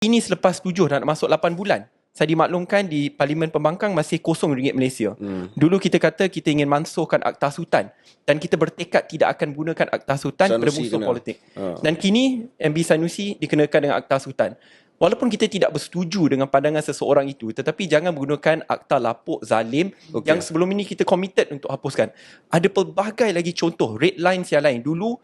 Ini selepas 7 nak masuk 8 bulan. Saya dimaklumkan di Parlimen Pembangkang masih kosong ringgit Malaysia. Dulu kita kata kita ingin mansuhkan Akta Sultan dan kita bertekad tidak akan gunakan Akta Sultan pada musuh politik. Dan kini MB Sanusi dikenakan dengan Akta Sultan. Walaupun kita tidak bersetuju dengan pandangan seseorang itu, tetapi jangan menggunakan akta lapuk, zalim yang sebelum ini kita committed untuk hapuskan. Ada pelbagai lagi contoh, red lines yang lain. Dulu,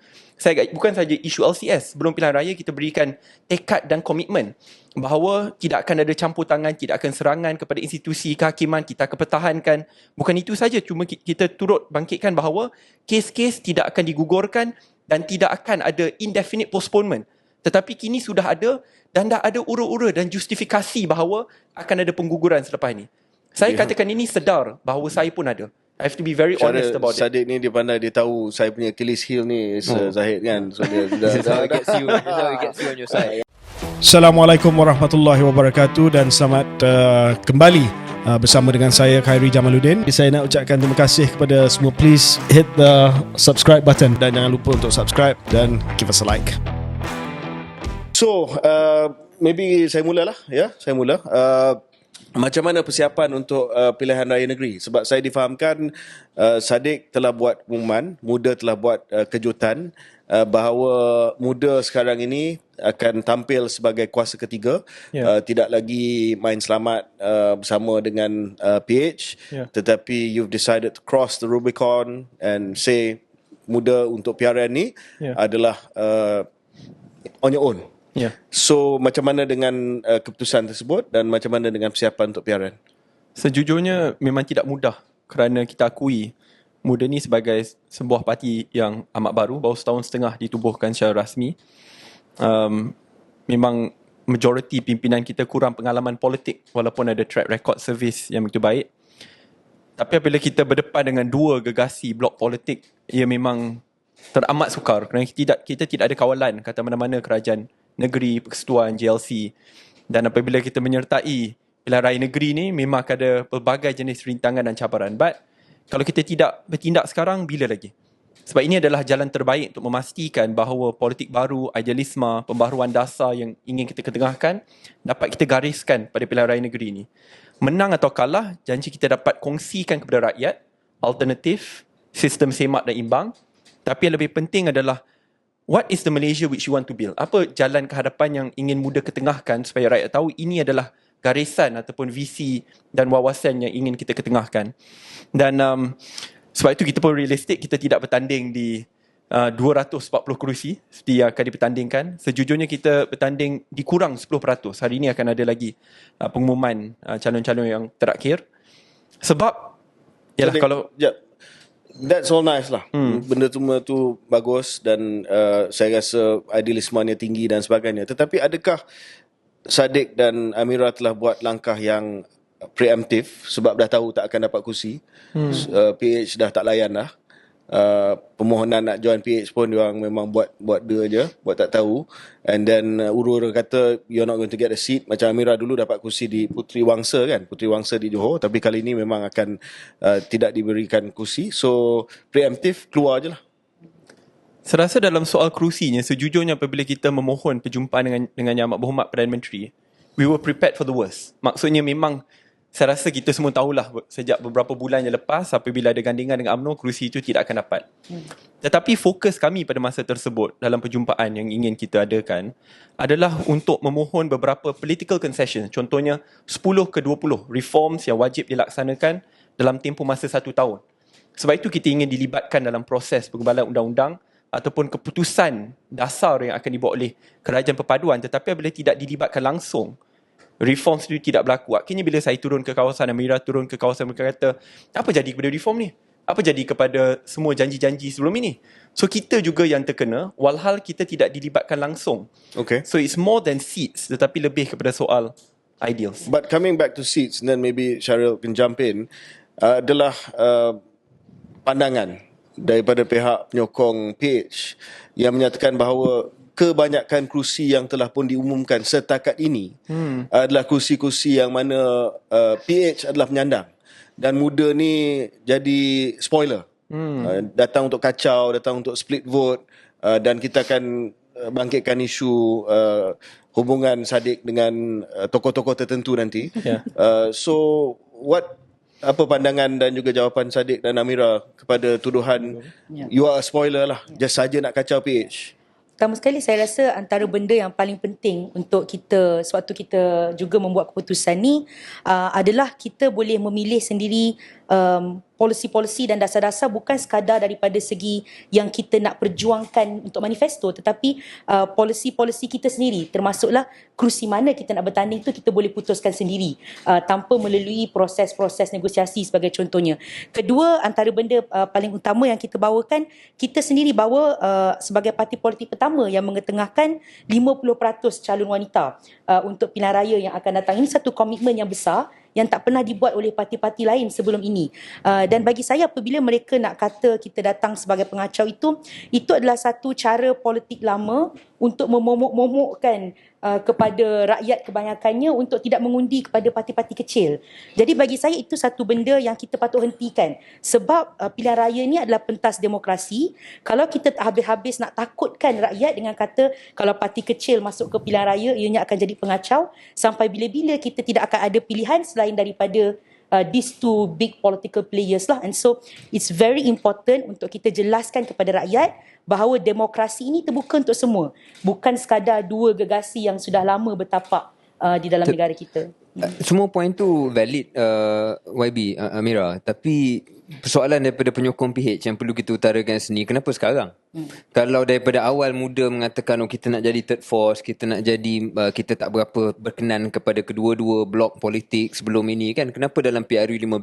bukan saja isu LCS, sebelum pilihan raya kita berikan tekad dan komitmen bahawa tidak akan ada campur tangan, tidak akan serangan kepada institusi kehakiman, kita akan pertahankan. Bukan itu saja, cuma kita turut bangkitkan bahawa kes-kes tidak akan digugurkan dan tidak akan ada indefinite postponement. Tetapi kini sudah ada dan dah ada ura-ura dan justifikasi bahawa akan ada pengguguran selepas ini. Saya katakan ini sedar bahawa saya pun ada. I have to be very honest about it. Sadiq ni dia pandai, dia tahu saya punya Achilles heel ni Zahid kan. So dia gets you on your side. Assalamualaikum warahmatullahi wabarakatuh dan selamat kembali bersama dengan saya Khairi Jamaluddin. Saya nak ucapkan terima kasih kepada semua. Please hit the subscribe button dan jangan lupa untuk subscribe dan give us a like. So, maybe saya mulalah. Saya mula. Macam mana persiapan untuk pilihan raya negeri? Sebab saya difahamkan Sadiq telah buat pengumuman, Muda telah buat kejutan bahawa Muda sekarang ini akan tampil sebagai kuasa ketiga, tidak lagi main selamat bersama dengan PH, tetapi you've decided to cross the Rubicon and say Muda untuk PRN ni adalah on your own. So macam mana dengan keputusan tersebut dan macam mana dengan persiapan untuk PRN? Sejujurnya memang tidak mudah kerana kita akui Muda ni sebagai sebuah parti yang amat baru setahun setengah ditubuhkan secara rasmi. Memang majoriti pimpinan kita kurang pengalaman politik walaupun ada track record servis yang begitu baik. Tapi apabila kita berdepan dengan dua gegasi blok politik, ia memang teramat sukar kerana kita tidak ada kawalan kata mana-mana kerajaan negeri, persekutuan, JLC. Dan apabila kita menyertai pilihan raya negeri ni, memang ada pelbagai jenis rintangan dan cabaran. But kalau kita tidak bertindak sekarang, bila lagi? Sebab ini adalah jalan terbaik untuk memastikan bahawa politik baru, idealisme, pembaharuan dasar yang ingin kita ketengahkan dapat kita gariskan pada pilihan raya negeri ini. Menang atau kalah, janji kita dapat kongsikan kepada rakyat alternatif, sistem semak dan imbang. Tapi yang lebih penting adalah what is the Malaysia which you want to build? Apa jalan kehadapan yang ingin Muda ketengahkan supaya rakyat tahu ini adalah garisan ataupun visi dan wawasan yang ingin kita ketengahkan. Dan sebab itu kita pun realistik, kita tidak bertanding di 240 kerusi seperti yang akan dipertandingkan. Sejujurnya kita bertanding dikurang 10%. Hari ini akan ada lagi pengumuman calon-calon yang terakhir. Sebab yalah, kalau that's all nice lah. Benda semua tu bagus dan saya rasa idealismenya tinggi dan sebagainya. Tetapi adakah Sadiq dan Amira telah buat langkah yang preemptif sebab dah tahu tak akan dapat kursi? PH dah tak layan dah. Permohonan nak join PH pun diorang memang buat dia je, buat tak tahu. And then ura-ura kata you're not going to get a seat. Macam Amira dulu dapat kursi di Puteri Wangsa kan, Puteri Wangsa di Johor, tapi kali ini memang akan tidak diberikan kursi. So preemptif keluar je lah. Saya rasa dalam soal kerusinya, sejujurnya apabila kita memohon perjumpaan dengan Yang Amat Berhormat Perdana Menteri, we were prepared for the worst. Maksudnya memang saya rasa kita semua tahulah sejak beberapa bulan yang lepas apabila ada gandingan dengan UMNO, kerusi itu tidak akan dapat. Tetapi fokus kami pada masa tersebut dalam perjumpaan yang ingin kita adakan adalah untuk memohon beberapa political concession. Contohnya 10 ke 20 reforms yang wajib dilaksanakan dalam tempoh masa 1 tahun. Sebab itu kita ingin dilibatkan dalam proses pengembalaan undang-undang ataupun keputusan dasar yang akan dibuat oleh kerajaan perpaduan, tetapi apabila tidak dilibatkan langsung, reform itu tidak berlaku. Akhirnya bila saya turun ke kawasan, Amira turun ke kawasan, mereka kata, apa jadi kepada reform ni? Apa jadi kepada semua janji-janji sebelum ini? So kita juga yang terkena, walhal kita tidak dilibatkan langsung. Okay. So it's more than seats, tetapi lebih kepada soal ideals. But coming back to seats, and then maybe Syaril can jump in, adalah pandangan daripada pihak penyokong PH yang menyatakan bahawa kebanyakan kerusi yang telah pun diumumkan setakat ini adalah kerusi-kerusi yang mana PH adalah penyandang dan Muda ni jadi spoiler. Datang untuk kacau, datang untuk split vote, dan kita akan bangkitkan isu hubungan Sadiq dengan tokoh-tokoh tertentu nanti. So apa pandangan dan juga jawapan Sadiq dan Amira kepada tuduhan you are a spoiler lah, just saja nak kacau PH? Pertama sekali saya rasa antara benda yang paling penting untuk kita sewaktu kita juga membuat keputusan ni adalah kita boleh memilih sendiri polisi-polisi dan dasar-dasar bukan sekadar daripada segi yang kita nak perjuangkan untuk manifesto, tetapi polisi-polisi kita sendiri, termasuklah kerusi mana kita nak bertanding tu kita boleh putuskan sendiri tanpa melalui proses-proses negosiasi sebagai contohnya. Kedua, antara benda paling utama yang kita bawakan, kita sendiri bawa sebagai parti politik pertama yang mengetengahkan 50% calon wanita untuk pilihan raya yang akan datang. Ini satu komitmen yang besar yang tak pernah dibuat oleh parti-parti lain sebelum ini. Dan bagi saya apabila mereka nak kata kita datang sebagai pengacau itu adalah satu cara politik lama untuk memomok-momokkan kepada rakyat kebanyakannya untuk tidak mengundi kepada parti-parti kecil. Jadi bagi saya itu satu benda yang kita patut hentikan. Sebab pilihan raya ni adalah pentas demokrasi. Kalau kita habis-habis nak takutkan rakyat dengan kata kalau parti kecil masuk ke pilihan raya ianya akan jadi pengacau, sampai bila-bila kita tidak akan ada pilihan selain daripada these two big political players lah. And so it's very important untuk kita jelaskan kepada rakyat bahawa demokrasi ini terbuka untuk semua, bukan sekadar dua gegasi yang sudah lama bertapak di dalam negara kita. Semua poin tu valid, YB, Amira. Tapi persoalan daripada penyokong PH yang perlu kita utarakan sini, kenapa sekarang? Kalau daripada awal muda mengatakan kita nak jadi third force, kita nak jadi, kita tak berapa berkenan kepada kedua-dua blok politik sebelum ini kan, kenapa dalam PRU 15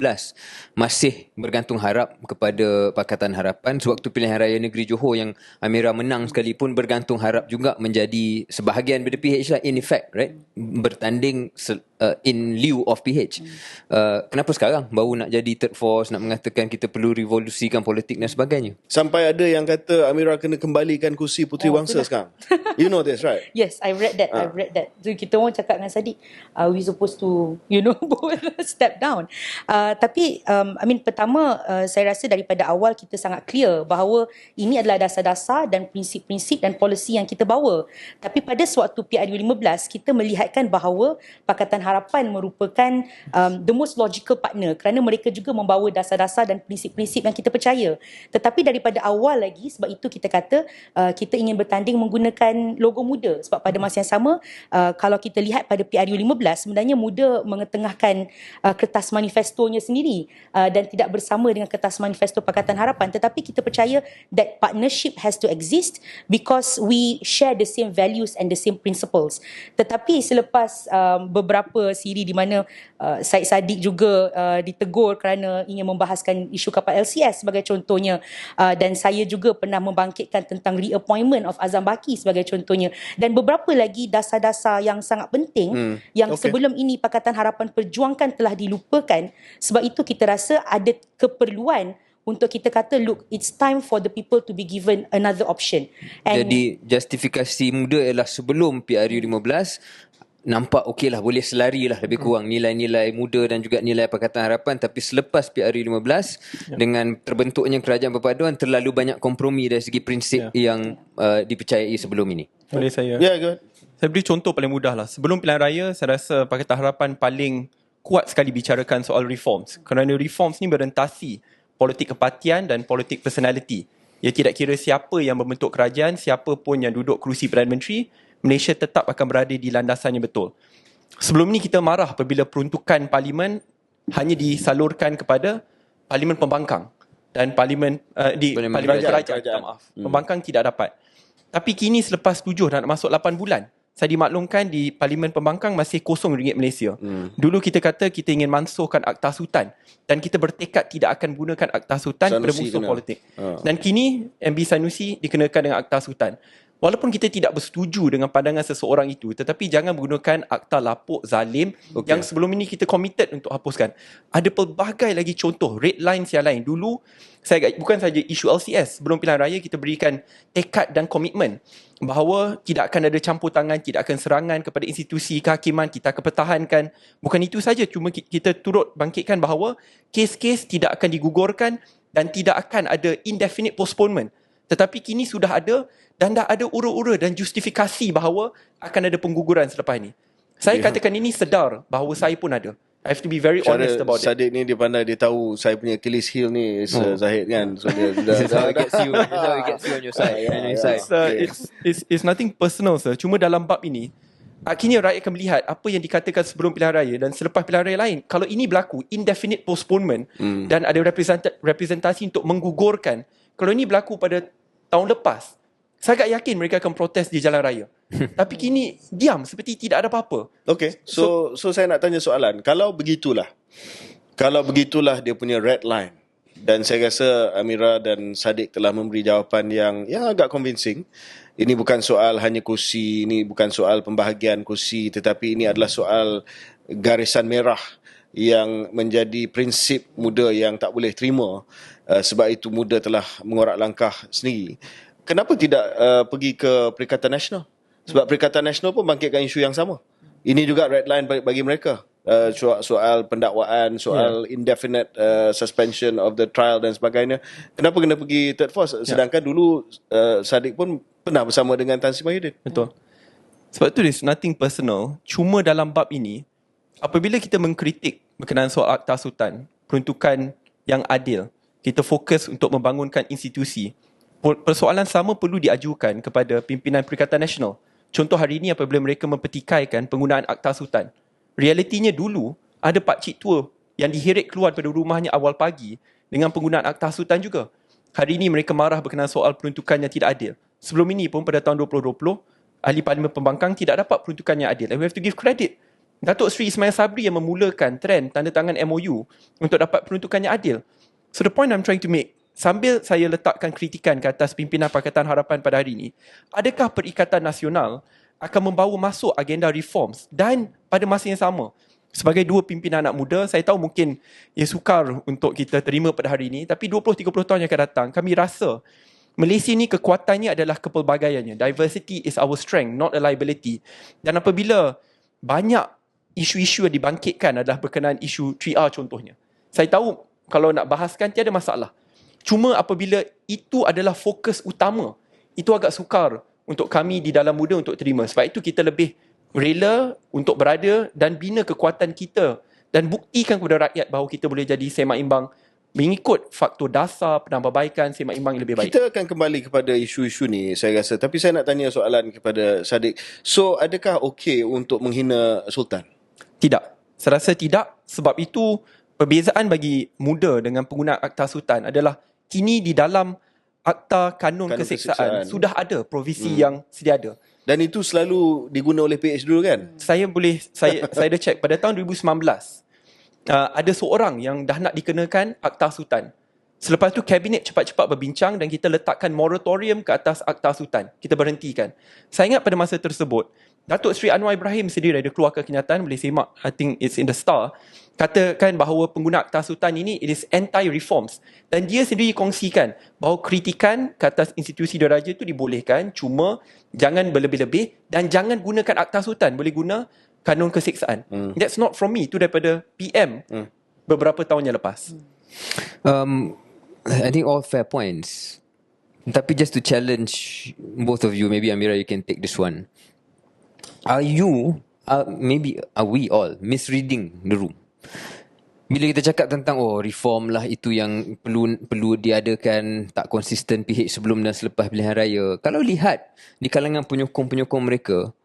masih bergantung harap kepada Pakatan Harapan, sewaktu pilihan raya negeri Johor yang Amira menang sekalipun bergantung harap juga menjadi sebahagian daripada PH lah, in effect, right, bertanding in lieu of PH. Kenapa sekarang baru nak jadi third force, nak mengatakan kita perlu revolusikan politik dan sebagainya? Sampai ada yang kata Amira kena kembalikan kursi Puteri Wangsa sekarang. You know this, right? Yes, I read that. I read that. So kita orang cakap dengan Sadiq, we supposed to, both step down. Tapi, pertama, saya rasa daripada awal kita sangat clear bahawa ini adalah dasar-dasar dan prinsip-prinsip dan polisi yang kita bawa. Tapi pada sewaktu PRU 15, kita melihatkan bahawa Pakatan Harapan merupakan the most logical partner kerana mereka juga membawa dasar-dasar dan prinsip-prinsip yang kita percaya. Tetapi daripada awal lagi, sebab itu kita kata kita ingin bertanding menggunakan logo muda. Sebab pada masa yang sama, kalau kita lihat pada PRU 15, sebenarnya muda mengetengahkan kertas manifestonya sendiri dan tidak bersama dengan kertas manifesto Pakatan Harapan. Tetapi kita percaya that partnership has to exist because we share the same values and the same principles. Tetapi selepas beberapa siri di mana Syed Saddiq juga ditegur kerana ingin membahaskan isu kapal LCS sebagai contohnya, dan saya juga pernah membangkitkan tentang reappointment of Azam Baki sebagai contohnya, dan beberapa lagi dasar-dasar yang sangat penting yang sebelum ini Pakatan Harapan perjuangkan telah dilupakan. Sebab itu kita rasa ada keperluan untuk kita kata, look, it's time for the people to be given another option. And jadi justifikasi muda ialah sebelum PRU 15 nampak okey lah, boleh selari lah lebih kurang nilai-nilai muda dan juga nilai Pakatan Harapan. Tapi selepas PRU 15 dengan terbentuknya kerajaan perpaduan, terlalu banyak kompromi dari segi prinsip yang dipercayai sebelum ini. Boleh saya? Ya, good. Saya beri contoh paling mudah lah. Sebelum pilihan raya, saya rasa Pakatan Harapan paling kuat sekali bicarakan soal reforms. Kerana reforms ni berentasi politik kepatian dan politik personality. Ia tidak kira siapa yang membentuk kerajaan, siapa pun yang duduk kerusi Perdana Menteri, Malaysia tetap akan berada di landasan yang betul. Sebelum ni kita marah apabila peruntukan parlimen hanya disalurkan kepada parlimen pembangkang dan parlimen parlimen kerajaan. Pembangkang tidak dapat. Tapi kini selepas 7 dan nak masuk 8 bulan, saya dimaklumkan di parlimen pembangkang masih kosong ringgit Malaysia. Dulu kita kata kita ingin mansuhkan Akta Sultan dan kita bertekad tidak akan gunakan Akta Sultan pada musuh politik. Dan kini MB Sanusi dikenakan dengan Akta Sultan. Walaupun kita tidak bersetuju dengan pandangan seseorang itu, tetapi jangan menggunakan akta lapuk zalim yang sebelum ini kita committed untuk hapuskan. Ada pelbagai lagi contoh, red lines yang lain. Dulu, bukan saja isu LCS, sebelum pilihan raya kita berikan tekad dan komitmen bahawa tidak akan ada campur tangan, tidak akan serangan kepada institusi kehakiman, kita akan pertahankan. Bukan itu saja, cuma kita turut bangkitkan bahawa kes-kes tidak akan digugurkan dan tidak akan ada indefinite postponement. Tetapi kini sudah ada dan dah ada ura-ura dan justifikasi bahawa akan ada pengguguran selepas ini. Saya katakan ini sedar bahawa saya pun ada. I have to be very honest about it. Sadiq ni dia pandai, dia tahu saya punya Achilles heel ni Zahid kan. So dia This is how it gets you. This is how it gets you on your side. On your side. It's nothing personal, sir. Cuma dalam bab ini, akhirnya rakyat akan melihat apa yang dikatakan sebelum pilihan raya dan selepas pilihan raya lain. Kalau ini berlaku, indefinite postponement dan ada representasi untuk menggugurkan. Kalau ini berlaku pada tahun lepas, saya agak yakin mereka akan protes di jalan raya. Tapi kini diam seperti tidak ada apa-apa. Okay, so saya nak tanya soalan. Kalau begitulah dia punya red line, dan saya rasa Amira dan Sadiq telah memberi jawapan yang agak convincing. Ini bukan soal hanya kursi, ini bukan soal pembahagian kursi, tetapi ini adalah soal garisan merah yang menjadi prinsip muda yang tak boleh terima. Sebab itu muda telah mengorak langkah sendiri. Kenapa tidak pergi ke Perikatan Nasional? Sebab Perikatan Nasional pun bangkitkan isu yang sama. Ini juga red line bagi mereka. Soal pendakwaan, soal indefinite suspension of the trial dan sebagainya. Kenapa kena pergi third force? Sedangkan dulu Sadiq pun pernah bersama dengan Tan Sri Mahyudin. Betul. Sebab tu there's nothing personal. Cuma dalam bab ini, apabila kita mengkritik berkenaan soal Akta Sultan, peruntukan yang adil, kita fokus untuk membangunkan institusi. Persoalan sama perlu diajukan kepada pimpinan Perikatan Nasional. Contoh hari ini apabila mereka mempertikaikan penggunaan Akta Sultan. Realitinya dulu ada pakcik tua yang diheret keluar daripada rumahnya awal pagi dengan penggunaan Akta Sultan juga. Hari ini mereka marah berkenaan soal peruntukan yang tidak adil. Sebelum ini pun pada tahun 2020, Ahli Parlimen Pembangkang tidak dapat peruntukan yang adil. And we have to give credit. Datuk Seri Ismail Sabri yang memulakan trend tanda tangan MOU untuk dapat peruntukan yang adil. So the point I'm trying to make, sambil saya letakkan kritikan ke atas pimpinan Pakatan Harapan pada hari ini, adakah Perikatan Nasional akan membawa masuk agenda reforms? Dan pada masa yang sama, sebagai dua pimpinan anak muda, saya tahu mungkin ia sukar untuk kita terima pada hari ini, tapi 20-30 tahun yang akan datang, kami rasa Malaysia ni kekuatannya adalah kepelbagaiannya. Diversity is our strength, not a liability. Dan apabila banyak isu-isu yang dibangkitkan adalah berkenaan isu 3R contohnya. Saya tahu kalau nak bahaskan tiada masalah. Cuma apabila itu adalah fokus utama, itu agak sukar untuk kami di dalam muda untuk terima. Sebab itu kita lebih rela untuk berada dan bina kekuatan kita dan buktikan kepada rakyat bahawa kita boleh jadi seimbang mengikut faktor dasar penambahbaikan seimbang yang lebih baik. Kita akan kembali kepada isu-isu ni saya rasa. Tapi saya nak tanya soalan kepada Sadiq. So adakah okey untuk menghina Sultan? Tidak. Saya rasa tidak. Sebab itu perbezaan bagi muda dengan penggunaan Akta Sultan adalah kini di dalam Akta Kanun Keseksaan sudah ada provisi yang sedia ada. Dan itu selalu diguna oleh PH dulu kan? Saya dah check pada tahun 2019 ada seorang yang dah nak dikenakan Akta Sultan. Selepas tu kabinet cepat-cepat berbincang dan kita letakkan moratorium ke atas Akta Sultan. Kita berhentikan. Saya ingat pada masa tersebut Datuk Seri Anwar Ibrahim sendiri ada keluarkan kenyataan, boleh semak, I think it's in the Star, katakan bahawa penggunaan Akta Sultan ini it is anti-reforms. Dan dia sendiri kongsikan bahawa kritikan ke atas institusi diraja itu dibolehkan, cuma jangan berlebih-lebih dan jangan gunakan Akta Sultan, boleh guna Kanun Keseksaan. That's not from me, itu daripada PM beberapa tahun yang lepas. I think all fair points. Tapi just to challenge both of you, maybe Amira you can take this one. Are we all misreading the room? Bila kita cakap tentang reform lah itu yang perlu diadakan, tak konsisten PH sebelum dan selepas pilihan raya. Kalau lihat di kalangan penyokong-penyokong mereka,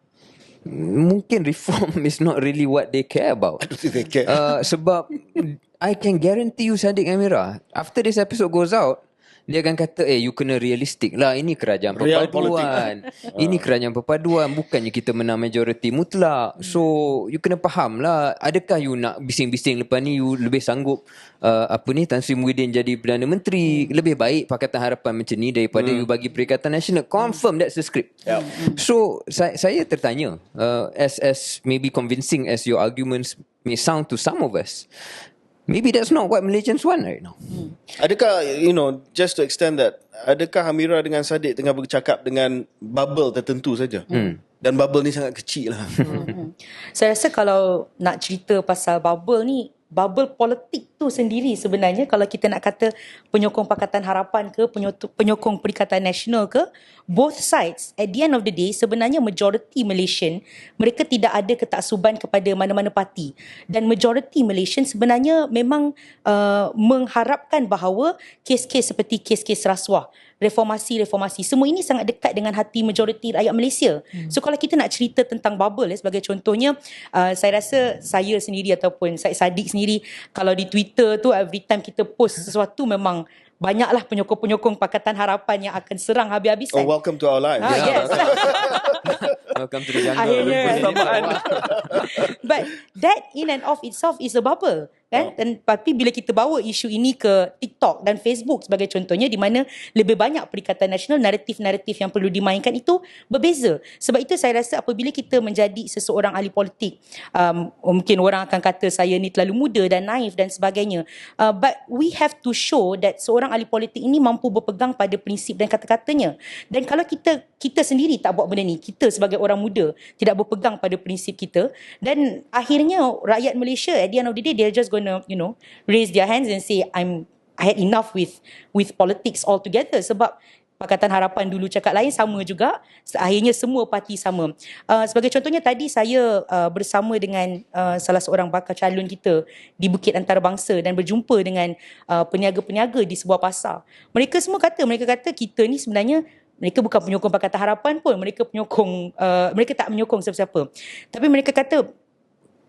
mungkin reform is not really what they care about. I don't think they care. Sebab I can guarantee you Sadiq Amira, after this episode goes out, dia akan kata, you kena realistik lah. Ini kerajaan perpaduan. Ini kerajaan perpaduan. Bukannya kita menang majoriti mutlak. So, you kena faham lah. Adakah you nak bising-bising lepas ni, you lebih sanggup Tan Sri Muhyiddin jadi Perdana Menteri. Lebih baik Pakatan Harapan macam ni daripada you bagi Perikatan Nasional. Confirm that's the script. So, saya tertanya, as maybe convincing as your arguments may sound to some of us, maybe that's not what Malaysians want right now. Adakah, just to extend that, adakah Amira dengan Sadiq tengah bercakap dengan bubble tertentu saja? Dan bubble ni sangat kecil lah. Saya rasa kalau nak cerita pasal bubble ni, bubble politik itu sendiri sebenarnya, kalau kita nak kata penyokong Pakatan Harapan ke penyokong Perikatan Nasional ke, both sides at the end of the day sebenarnya majority Malaysian mereka tidak ada ketaksuban kepada mana-mana parti, dan majority Malaysian sebenarnya memang mengharapkan bahawa kes-kes seperti kes-kes rasuah, reformasi semua ini sangat dekat dengan hati majoriti rakyat Malaysia. So kalau kita nak cerita tentang bubble sebagai contohnya, saya rasa saya sendiri ataupun Syed Saddiq sendiri, kalau di Twitter tu every time kita post sesuatu memang banyaklah penyokong-penyokong Pakatan Harapan yang akan serang habis-habisan. welcome to our lives. Yes. Welcome to the jungle. Akhirnya. Persamaan. But that in and of itself is a bubble, kan? Dan tapi bila kita bawa isu ini ke TikTok dan Facebook sebagai contohnya, di mana lebih banyak Perikatan Nasional, naratif-naratif yang perlu dimainkan itu berbeza. Sebab itu saya rasa apabila kita menjadi seseorang ahli politik, mungkin orang akan kata saya ni terlalu muda dan naif dan sebagainya, but we have to show that seorang ahli politik ini mampu berpegang pada prinsip dan kata-katanya. Dan kalau kita sendiri tak buat benda ni, kita sebagai orang muda tidak berpegang pada prinsip kita, dan akhirnya rakyat Malaysia at the end of the day they're just gonna raise their hands and say I had enough with politics altogether. Sebab Pakatan Harapan dulu cakap lain, sama juga, akhirnya semua parti sama. Sebagai contohnya tadi saya bersama dengan salah seorang bakal calon kita di Bukit Antarabangsa dan berjumpa dengan peniaga-peniaga di sebuah pasar. Mereka kata kita ni sebenarnya, mereka bukan penyokong Pakatan Harapan pun, mereka tak menyokong siapa-siapa. Tapi mereka kata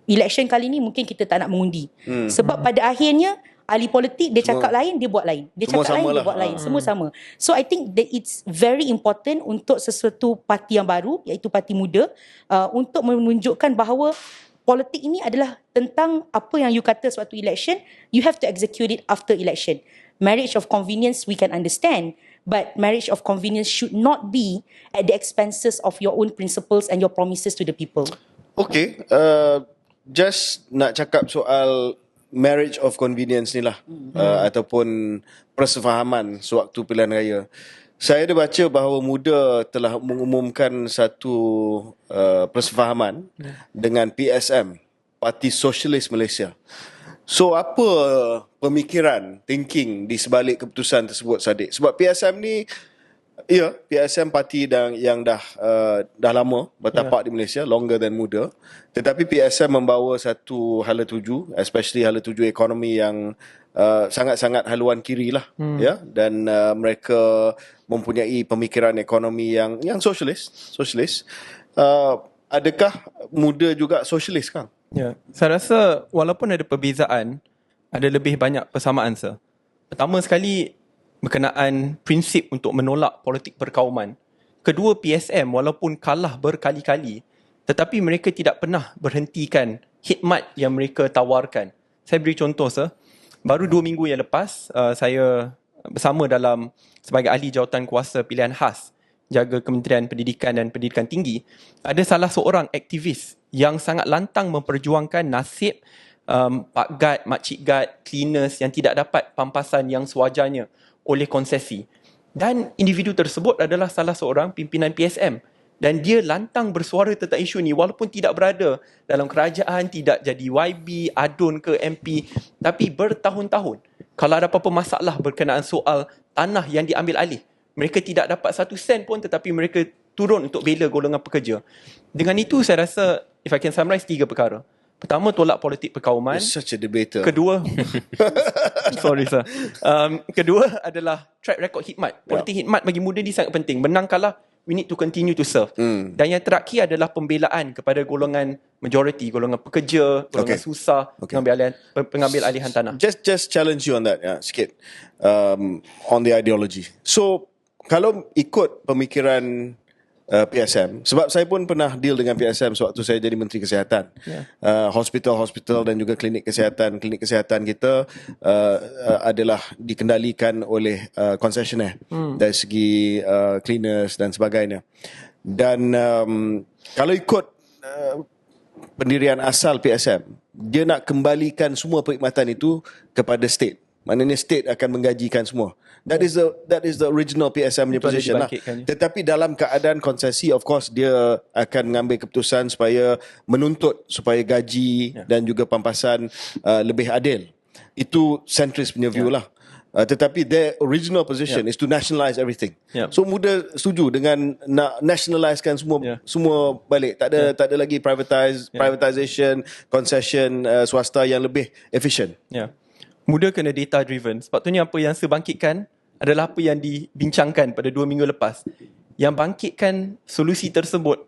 election kali ni mungkin kita tak nak mengundi. Sebab pada akhirnya ahli politik dia cakap lain, dia buat lain. Dia Semua cakap lain, sama dia lah. buat lain. Semua sama. So I think that it's very important untuk sesuatu parti yang baru, iaitu parti muda, untuk menunjukkan bahawa politik ini adalah tentang apa yang you kata suatu election, you have to execute it after election. Marriage of convenience we can understand, but marriage of convenience should not be at the expenses of your own principles and your promises to the people. Okay, just nak cakap soal marriage of convenience ni lah, ataupun persefahaman sewaktu pilihan raya. Saya ada baca bahawa MUDA telah mengumumkan satu persefahaman dengan PSM, Parti Sosialis Malaysia. So apa pemikiran, thinking di sebalik keputusan tersebut, Saddiq? Sebab PSM ni, PSM parti yang dah lama bertapak di Malaysia, longer than MUDA. Tetapi PSM membawa satu hala tuju, especially hala tuju ekonomi yang sangat-sangat haluan kiri lah, dan mereka mempunyai pemikiran ekonomi yang sosialis. Adakah MUDA juga sosialis, Kang? Ya, saya rasa walaupun ada perbezaan, ada lebih banyak persamaan, sir. Pertama sekali, berkenaan prinsip untuk menolak politik perkauman. Kedua, PSM walaupun kalah berkali-kali, tetapi mereka tidak pernah berhentikan khidmat yang mereka tawarkan. Saya beri contoh, sir. Baru 2 minggu yang lepas, saya bersama sebagai ahli jawatan kuasa pilihan khas jaga Kementerian Pendidikan dan Pendidikan Tinggi, ada salah seorang aktivis yang sangat lantang memperjuangkan nasib Pak Gad, Makcik Gad, cleaners yang tidak dapat pampasan yang sewajarnya oleh konsesi. Dan individu tersebut adalah salah seorang pimpinan PSM. Dan dia lantang bersuara tentang isu ni walaupun tidak berada dalam kerajaan, tidak jadi YB, ADUN ke MP. Tapi bertahun-tahun, kalau ada apa-apa masalah berkenaan soal tanah yang diambil alih, mereka tidak dapat 1 sen pun, tetapi mereka turun untuk bela golongan pekerja. Dengan itu saya rasa, if I can summarize, 3 perkara. Pertama, tolak politik perkauman. You're such a debater. Kedua, sorry sir. Kedua adalah track record khidmat. Politik khidmat bagi MUDA ni sangat penting. Menang kalah, we need to continue to serve. Dan yang terakhir adalah pembelaan kepada golongan majority, golongan pekerja, golongan susah, pengambil alihan tanah. Just challenge you on that, sikit, on the ideology. So kalau ikut pemikiran PSM, sebab saya pun pernah deal dengan PSM sewaktu saya jadi Menteri Kesihatan. Hospital dan juga klinik kesihatan kita adalah dikendalikan oleh concessionaire dari segi cleaners dan sebagainya. Dan kalau ikut pendirian asal PSM, dia nak kembalikan semua perkhidmatan itu kepada state. Maknanya state akan menggajikan semua. That is the original PSM punya position lah. Tetapi dalam keadaan konsesi, of course dia akan mengambil keputusan supaya menuntut supaya gaji dan juga pampasan lebih adil. itu centrist punya view lah. Tetapi their original position is to nationalise everything. So Muda setuju dengan nak nationalisekan semua balik. Tak ada lagi privatisation, concession swasta yang lebih efficient. Muda kena data driven. Sepatutnya apa yang sebangkitkan adalah apa yang dibincangkan pada 2 minggu lepas. Yang bangkitkan solusi tersebut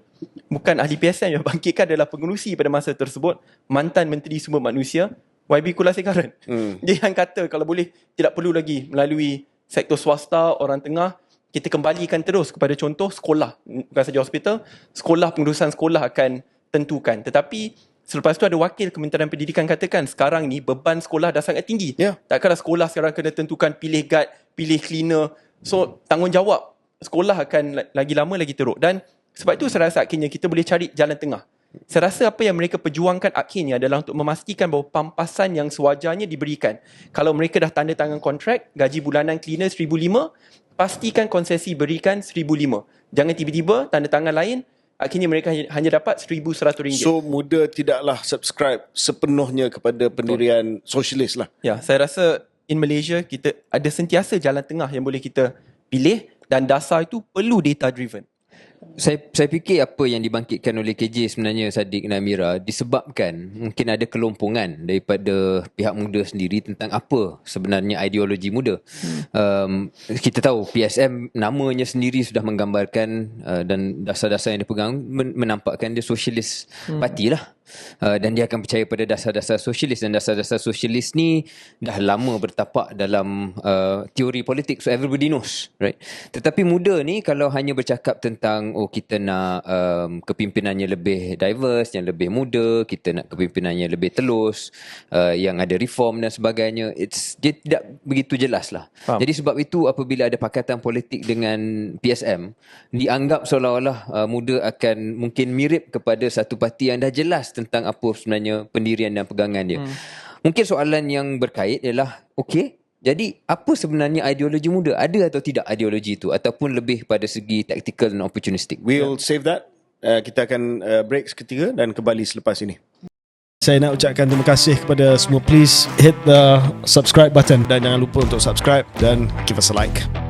bukan ahli PSM, yang bangkitkan adalah pengerusi pada masa tersebut, mantan Menteri Sumber Manusia YB Kulasekaren. Dia yang kata kalau boleh tidak perlu lagi melalui sektor swasta, orang tengah, kita kembalikan terus kepada contoh sekolah, bukan saja hospital, sekolah, pengurusan sekolah akan tentukan. Tetapi selepas tu ada wakil Kementerian Pendidikan katakan sekarang ni beban sekolah dah sangat tinggi. Takkanlah sekolah sekarang kena tentukan pilih guard, pilih cleaner. So tanggungjawab sekolah akan lagi lama lagi teruk. Dan sebab itu saya rasa akhirnya kita boleh cari jalan tengah. Saya rasa apa yang mereka perjuangkan akhirnya adalah untuk memastikan bahawa pampasan yang sewajarnya diberikan. Kalau mereka dah tanda tangan kontrak, gaji bulanan cleaner 1,500, pastikan konsesi berikan 1,500. Jangan tiba-tiba tanda tangan lain, akhirnya mereka hanya dapat RM1,100. So Muda tidaklah subscribe sepenuhnya kepada pendirian sosialis lah. Ya, saya rasa in Malaysia kita ada sentiasa jalan tengah yang boleh kita pilih dan dasar itu perlu data driven. Saya fikir apa yang dibangkitkan oleh KJ sebenarnya Sadiq dan Amira disebabkan mungkin ada kelompongan daripada pihak Muda sendiri tentang apa sebenarnya ideologi Muda. Kita tahu PSM namanya sendiri sudah menggambarkan dan dasar-dasar yang dipegang menampakkan dia sosialis parti lah. Dan dia akan percaya pada dasar-dasar sosialis, dan dasar-dasar sosialis ni dah lama bertapak dalam teori politik, so everybody knows, right? Tetapi Muda ni kalau hanya bercakap tentang kita nak kepimpinannya lebih diverse, yang lebih muda, kita nak kepimpinannya lebih telus, yang ada reform dan sebagainya, dia tidak begitu jelas lah. Jadi sebab itu apabila ada pakatan politik dengan PSM, dianggap seolah-olah Muda akan mungkin mirip kepada satu parti yang dah jelas tentang apa sebenarnya pendirian dan pegangan dia. Mungkin soalan yang berkait ialah, jadi apa sebenarnya ideologi Muda? Ada atau tidak ideologi itu? Ataupun lebih pada segi tactical dan opportunistic? We'll save that. Kita akan break seketika dan kembali selepas ini. Saya nak ucapkan terima kasih kepada semua. Please hit the subscribe button dan jangan lupa untuk subscribe dan give us a like.